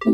Hey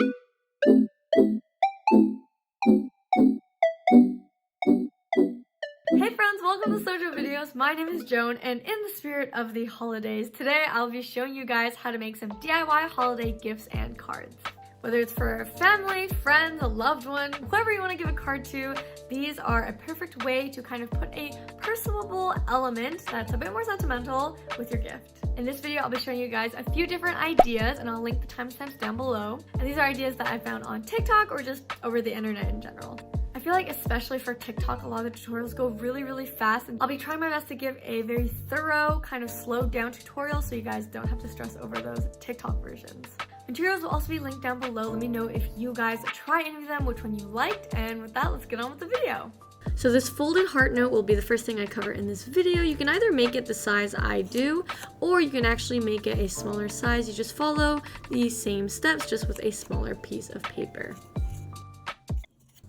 friends, welcome to Sojo Videos. My name is Joan, and in the spirit of the holidays, today I'll be showing you guys how to make some DIY holiday gifts and cards. Whether it's for family, friends, a loved one, whoever you want to give a card to, these are a perfect way to kind of put a personable element that's a bit more sentimental with your gift. In this video, I'll be showing you guys a few different ideas, and I'll link the timestamps down below. And these are ideas that I found on TikTok or just over the internet in general. I feel like especially for TikTok, a lot of the tutorials go really fast, and I'll be trying my best to give a very thorough, kind of slowed down tutorial so you guys don't have to stress over those TikTok versions. Materials will also be linked down below. Let me know if you guys try any of them, which one you liked, and with that, let's get on with the video. So this folded heart note will be the first thing I cover in this video. You can either make it the size I do, or you can actually make it a smaller size. You just follow the same steps, just with a smaller piece of paper.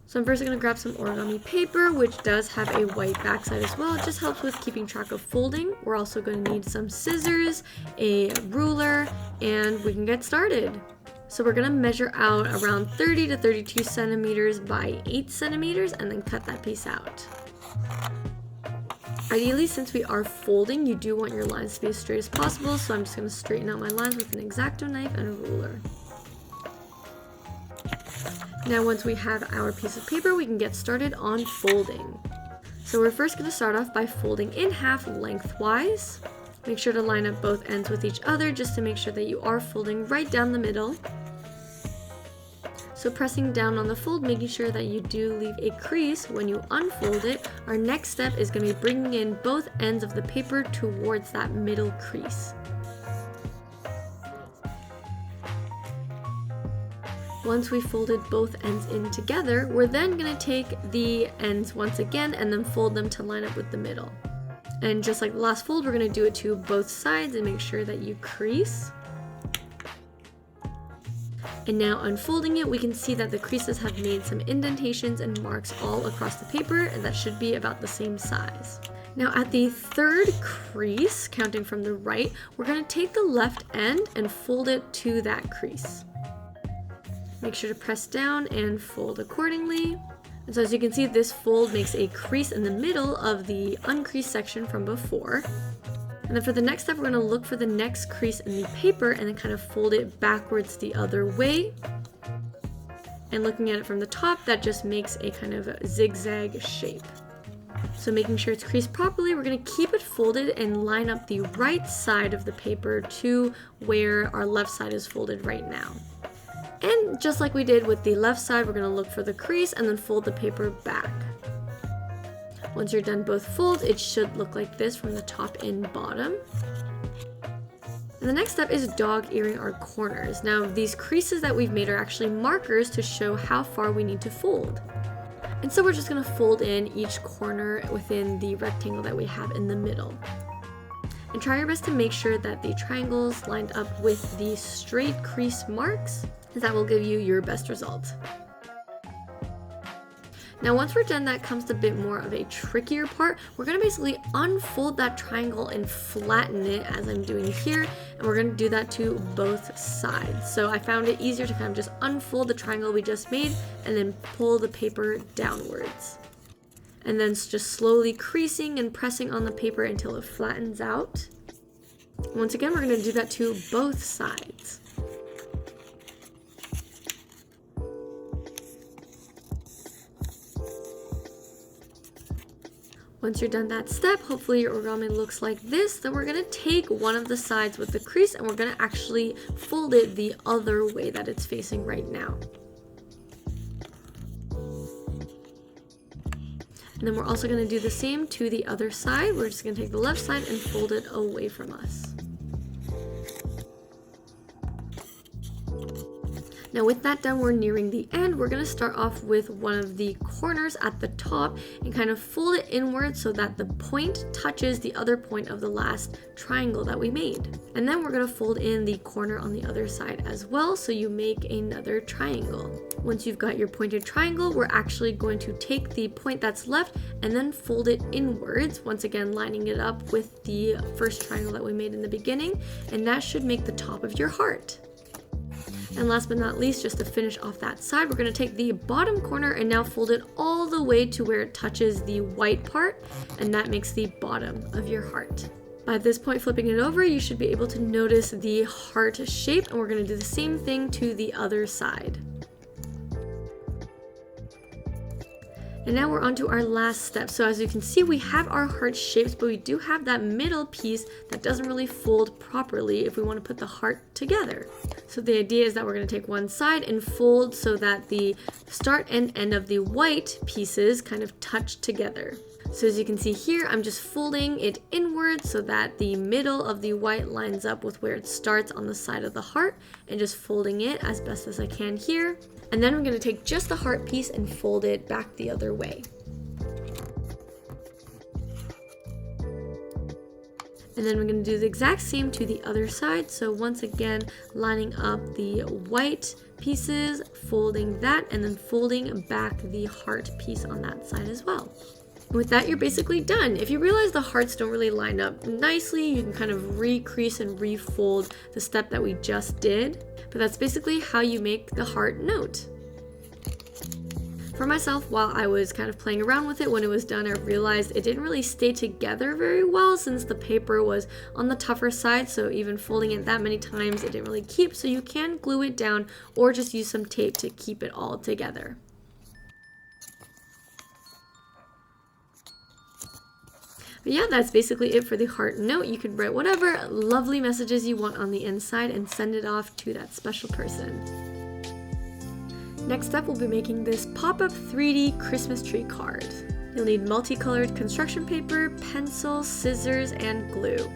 So I'm first going to grab some origami paper, which does have a white backside as well. It just helps with keeping track of folding. We're also going to need some scissors, a ruler, and we can get started. So we're going to measure out around 30 to 32 centimeters by 8 centimeters and then cut that piece out. Ideally, since we are folding, you do want your lines to be as straight as possible, so I'm just going to straighten out my lines with an X-Acto knife and a ruler. Now once we have our piece of paper, we can get started on folding. So we're first going to start off by folding in half lengthwise. Make sure to line up both ends with each other just to make sure that you are folding right down the middle. So pressing down on the fold, making sure that you do leave a crease when you unfold it. Our next step is going to be bringing in both ends of the paper towards that middle crease. Once we folded both ends in together, we're then going to take the ends once again and then fold them to line up with the middle. And just like the last fold, we're going to do it to both sides and make sure that you crease. And now unfolding it, we can see that the creases have made some indentations and marks all across the paper, and that should be about the same size. Now at the third crease, counting from the right, we're going to take the left end and fold it to that crease. Make sure to press down and fold accordingly. And so as you can see, this fold makes a crease in the middle of the uncreased section from before. And then for the next step, we're going to look for the next crease in the paper and then kind of fold it backwards the other way. And looking at it from the top, that just makes a kind of zigzag shape. So making sure it's creased properly, we're going to keep it folded and line up the right side of the paper to where our left side is folded right now. And just like we did with the left side, we're going to look for the crease and then fold the paper back. Once you're done both folds, it should look like this from the top and bottom. And the next step is dog-earing our corners. Now these creases that we've made are actually markers to show how far we need to fold. And so we're just going to fold in each corner within the rectangle that we have in the middle. And try your best to make sure that the triangles lined up with the straight crease marks, as that will give you your best result. Now once we're done, that comes a bit more of a trickier part. We're going to basically unfold that triangle and flatten it as I'm doing here, and we're going to do that to both sides. So I found it easier to kind of just unfold the triangle we just made and then pull the paper downwards. And then just slowly creasing and pressing on the paper until it flattens out. Once again, we're going to do that to both sides. Once you're done that step, hopefully your origami looks like this. Then we're going to take one of the sides with the crease and we're going to actually fold it the other way that it's facing right now. And then we're also going to do the same to the other side. We're just going to take the left side and fold it away from us. Now with that done, we're nearing the end. We're going to start off with one of the corners at the top and kind of fold it inward so that the point touches the other point of the last triangle that we made. And then we're going to fold in the corner on the other side as well, so you make another triangle. Once you've got your pointed triangle, we're actually going to take the point that's left and then fold it inwards, once again lining it up with the first triangle that we made in the beginning, and that should make the top of your heart. And last but not least, just to finish off that side, we're going to take the bottom corner and now fold it all the way to where it touches the white part, and that makes the bottom of your heart. By this point, flipping it over, you should be able to notice the heart shape, and we're going to do the same thing to the other side. And now we're on to our last step. So as you can see, we have our heart shapes, but we do have that middle piece that doesn't really fold properly if we want to put the heart together. So the idea is that we're going to take one side and fold so that the start and end of the white pieces kind of touch together. So as you can see here, I'm just folding it inward so that the middle of the white lines up with where it starts on the side of the heart, and just folding it as best as I can here. And then I'm going to take just the heart piece and fold it back the other way. And then we're going to do the exact same to the other side. So once again, lining up the white pieces, folding that, and then folding back the heart piece on that side as well. With that, you're basically done. If you realize the hearts don't really line up nicely, you can kind of re-crease and refold the step that we just did. But that's basically how you make the heart note. For myself, while I was kind of playing around with it, when it was done, I realized it didn't really stay together very well since the paper was on the tougher side, so even folding it that many times, it didn't really keep. So you can glue it down or just use some tape to keep it all together. But yeah, that's basically it for the heart note. You can write whatever lovely messages you want on the inside and send it off to that special person. Next up, we'll be making this pop-up 3D Christmas tree card. You'll need multicolored construction paper, pencil, scissors, and glue.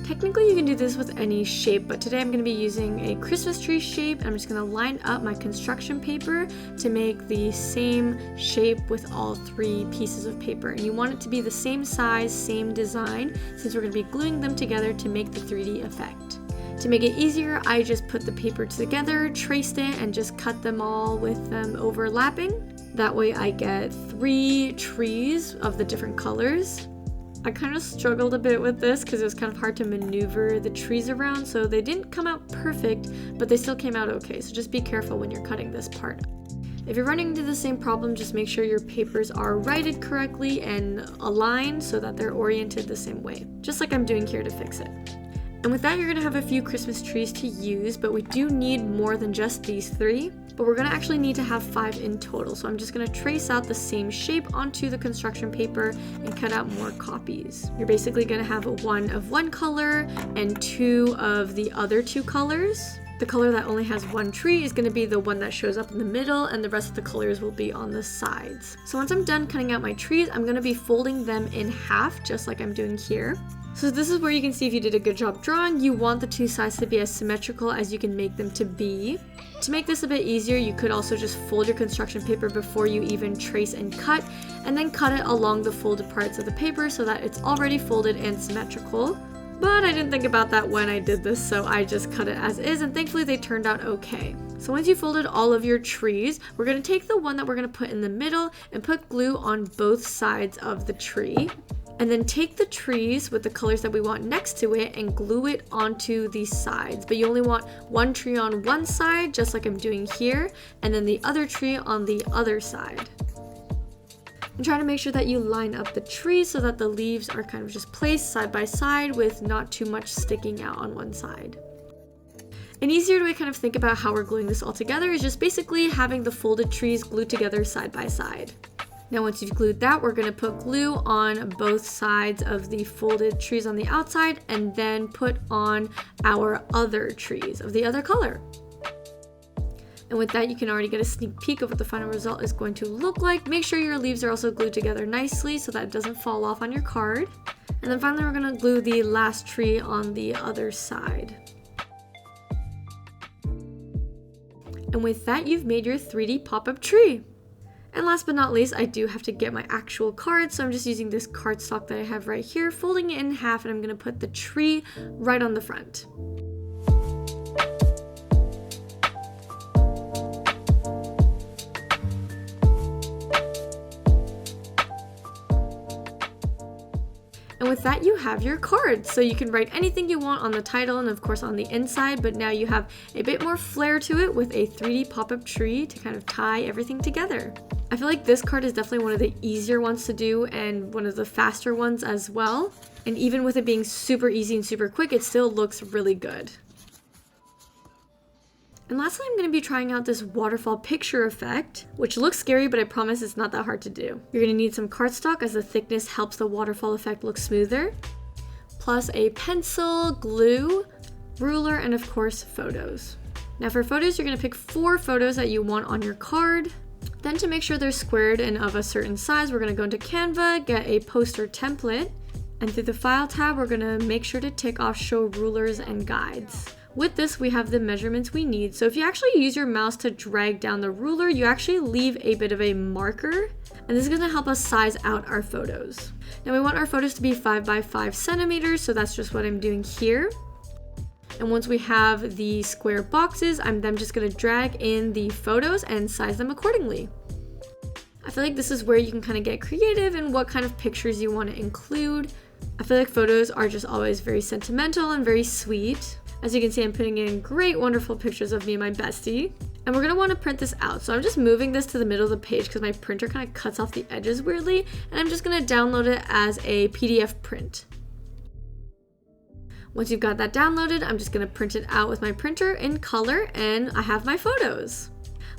Technically, you can do this with any shape, but today I'm going to be using a Christmas tree shape. I'm just going to line up my construction paper to make the same shape with all 3 pieces of paper. And you want it to be the same size, same design, since we're going to be gluing them together to make the 3D effect. To make it easier, I just put the paper together, traced it, and just cut them all with them overlapping. That way I get 3 trees of the different colors. I kind of struggled a bit with this because it was kind of hard to maneuver the trees around, so they didn't come out perfect, but they still came out okay, so just be careful when you're cutting this part. If you're running into the same problem, just make sure your papers are righted correctly and aligned so that they're oriented the same way, just like I'm doing here to fix it. And with that, you're going to have a few Christmas trees to use, but we do need more than just these 3. But we're going to actually need to have 5 in total. So I'm just going to trace out the same shape onto the construction paper and cut out more copies. You're basically going to have 1 of one color and 2 of the other 2 colors. The color that only has 1 tree is going to be the one that shows up in the middle, and the rest of the colors will be on the sides. So once I'm done cutting out my trees, I'm going to be folding them in half, just like I'm doing here. So this is where you can see if you did a good job drawing. You want the 2 sides to be as symmetrical as you can make them to be. To make this a bit easier, you could also just fold your construction paper before you even trace and cut, and then cut it along the folded parts of the paper so that it's already folded and symmetrical. But I didn't think about that when I did this, so I just cut it as is, and thankfully they turned out okay. So once you folded all of your trees, we're going to take the one that we're going to put in the middle and put glue on both sides of the tree. And then take the trees with the colors that we want next to it and glue it onto the sides. But you only want 1 tree on one side, just like I'm doing here, and then the other tree on the other side. And try to make sure that you line up the trees so that the leaves are kind of just placed side by side with not too much sticking out on one side. An easier way to kind of think about how we're gluing this all together is just basically having the folded trees glued together side by side. Now once you've glued that, we're going to put glue on both sides of the folded trees on the outside, and then put on our other trees of the other color. And with that, you can already get a sneak peek of what the final result is going to look like. Make sure your leaves are also glued together nicely so that it doesn't fall off on your card. And then finally, we're going to glue the last tree on the other side. And with that, you've made your 3D pop-up tree. And last but not least, I do have to get my actual card, so I'm just using this cardstock that I have right here, folding it in half, and I'm going to put the tree right on the front. And with that, you have your card. So you can write anything you want on the title and of course on the inside, but now you have a bit more flair to it with a 3D pop-up tree to kind of tie everything together. I feel like this card is definitely one of the easier ones to do and one of the faster ones as well. And even with it being super easy and super quick, it still looks really good. And lastly, I'm going to be trying out this waterfall picture effect, which looks scary, but I promise it's not that hard to do. You're going to need some cardstock as the thickness helps the waterfall effect look smoother, plus a pencil, glue, ruler, and of course, photos. Now for photos, you're going to pick 4 photos that you want on your card. Then to make sure they're squared and of a certain size, we're going to go into Canva, get a poster template, and through the File tab, we're going to make sure to tick off Show Rulers and Guides. With this, we have the measurements we need. So if you actually use your mouse to drag down the ruler, you actually leave a bit of a marker, and this is going to help us size out our photos. Now we want our photos to be 5 by 5 centimeters, so that's just what I'm doing here. And once we have the square boxes, I'm then just going to drag in the photos and size them accordingly. I feel like this is where you can kind of get creative in what kind of pictures you want to include. I feel like photos are just always very sentimental and very sweet. As you can see, I'm putting in great, wonderful pictures of me and my bestie. And we're going to want to print this out. So I'm just moving this to the middle of the page because my printer kind of cuts off the edges weirdly. And I'm just going to download it as a PDF print. Once you've got that downloaded, I'm just going to print it out with my printer in color, and I have my photos.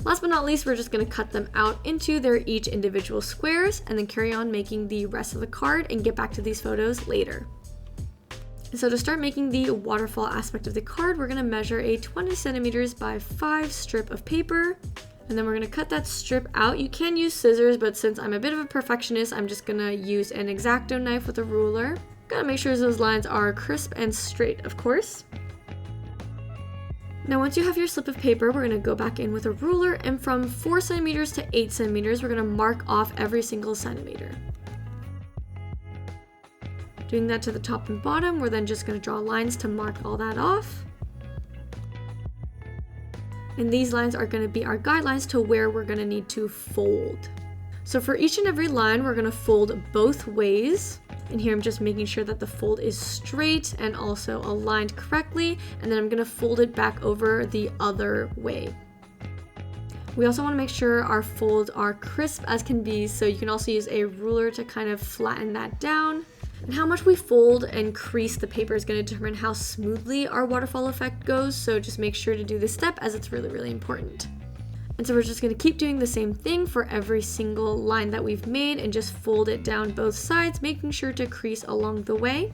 Last but not least, we're just going to cut them out into their each individual squares and then carry on making the rest of the card and get back to these photos later. So to start making the waterfall aspect of the card, we're going to measure a 20 centimeters by 5 strip of paper, and then we're going to cut that strip out. You can use scissors, but since I'm a bit of a perfectionist, I'm just going to use an X-Acto knife with a ruler. Gotta make sure those lines are crisp and straight, of course. Now once you have your slip of paper, we're going to go back in with a ruler, and from 4 centimeters to 8 centimeters, we're going to mark off every single centimeter. Doing that to the top and bottom, we're then just going to draw lines to mark all that off. And these lines are going to be our guidelines to where we're going to need to fold. So for each and every line, we're going to fold both ways. And here I'm just making sure that the fold is straight and also aligned correctly. And then I'm going to fold it back over the other way. We also want to make sure our folds are crisp as can be. So you can also use a ruler to kind of flatten that down. And how much we fold and crease the paper is going to determine how smoothly our waterfall effect goes. So just make sure to do this step as it's really, really important. And so we're just going to keep doing the same thing for every single line that we've made and just fold it down both sides, making sure to crease along the way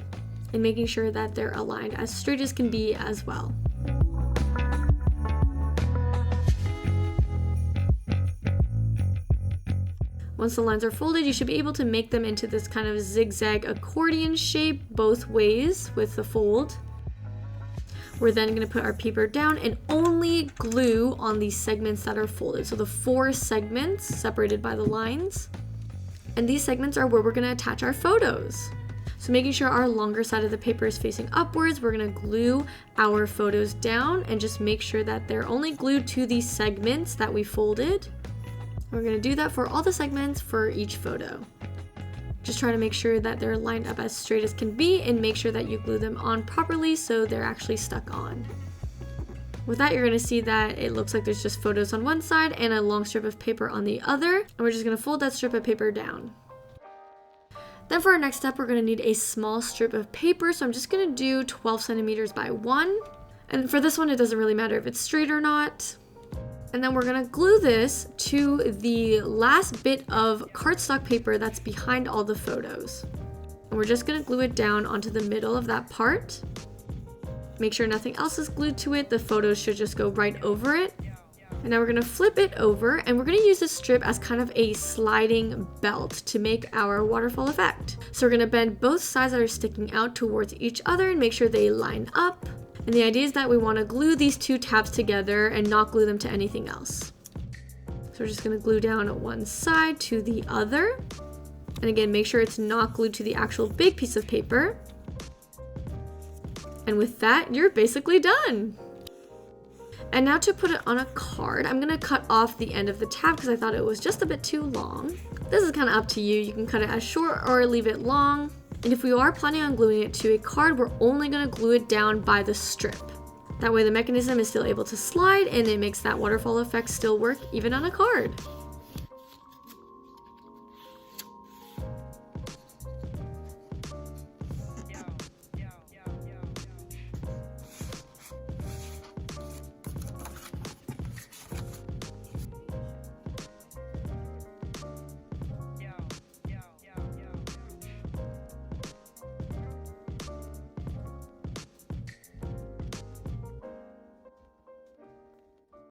and making sure that they're aligned as straight as can be as well. Once the lines are folded, you should be able to make them into this kind of zigzag accordion shape both ways with the fold. We're then going to put our paper down and only glue on the segments that are folded. So the 4 segments separated by the lines. And these segments are where we're going to attach our photos. So making sure our longer side of the paper is facing upwards, we're going to glue our photos down and just make sure that they're only glued to the segments that we folded. We're going to do that for all the segments for each photo. Just try to make sure that they're lined up as straight as can be and make sure that you glue them on properly so they're actually stuck on. With that, you're going to see that it looks like there's just photos on one side and a long strip of paper on the other. And we're just going to fold that strip of paper down. Then for our next step, we're going to need a small strip of paper. So I'm just going to do 12 centimeters by 1. And for this one, it doesn't really matter if it's straight or not. And then we're going to glue this to the last bit of cardstock paper that's behind all the photos. And we're just going to glue it down onto the middle of that part. Make sure nothing else is glued to it. The photos should just go right over it. And now we're going to flip it over, and we're going to use this strip as kind of a sliding belt to make our waterfall effect. So we're going to bend both sides that are sticking out towards each other and make sure they line up. And the idea is that we want to glue these 2 tabs together and not glue them to anything else. So we're just going to glue down one side to the other. And again, make sure it's not glued to the actual big piece of paper. And with that, you're basically done. And now to put it on a card, I'm going to cut off the end of the tab because I thought it was just a bit too long. This is kind of up to you. You can cut it as short or leave it long. And if we are planning on gluing it to a card, we're only going to glue it down by the strip. That way the mechanism is still able to slide and it makes that waterfall effect still work even on a card.